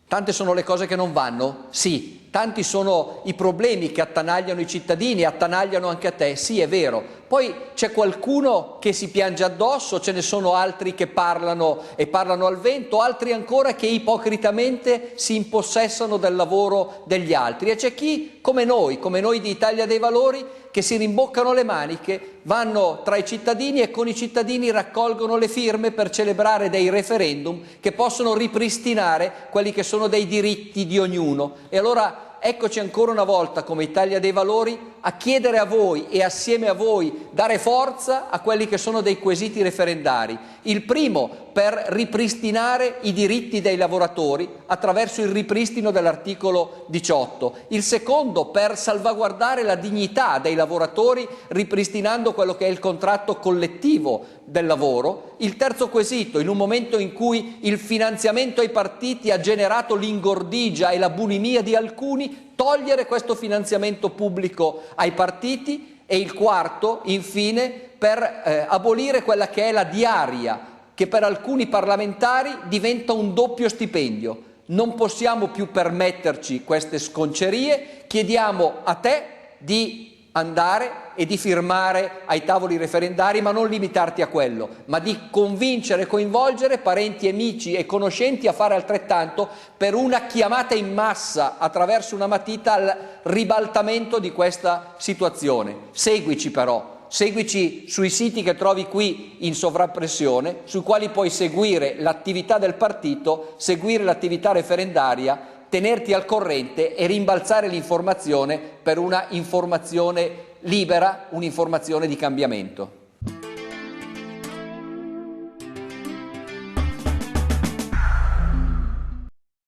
Tante sono le cose che non vanno? Sì. Tanti sono i problemi che attanagliano i cittadini, attanagliano anche a te? Sì, è vero. Poi c'è qualcuno che si piange addosso, ce ne sono altri che parlano e parlano al vento, altri ancora che ipocritamente si impossessano del lavoro degli altri. E c'è chi, come noi di Italia dei Valori, che si rimboccano le maniche, vanno tra i cittadini e con i cittadini raccolgono le firme per celebrare dei referendum che possono ripristinare quelli che sono dei diritti di ognuno. E allora eccoci ancora una volta come Italia dei Valori a chiedere a voi e assieme a voi dare forza a quelli che sono dei quesiti referendari. Il primo per ripristinare i diritti dei lavoratori attraverso il ripristino dell'articolo 18. Il secondo per salvaguardare la dignità dei lavoratori ripristinando quello che è il contratto collettivo del lavoro. Il terzo quesito, in un momento in cui il finanziamento ai partiti ha generato l'ingordigia e la bulimia di alcuni, togliere questo finanziamento pubblico ai partiti. E il quarto, infine, per abolire quella che è la diaria, che per alcuni parlamentari diventa un doppio stipendio. Non possiamo più permetterci queste sconcerie, chiediamo a te di andare e di firmare ai tavoli referendari, ma non limitarti a quello, ma di convincere e coinvolgere parenti, amici e conoscenti a fare altrettanto per una chiamata in massa attraverso una matita al ribaltamento di questa situazione. Seguici però, seguici sui siti che trovi qui in sovrappressione, sui quali puoi seguire l'attività del partito, seguire l'attività referendaria, tenerti al corrente e rimbalzare l'informazione per una informazione libera, un'informazione di cambiamento.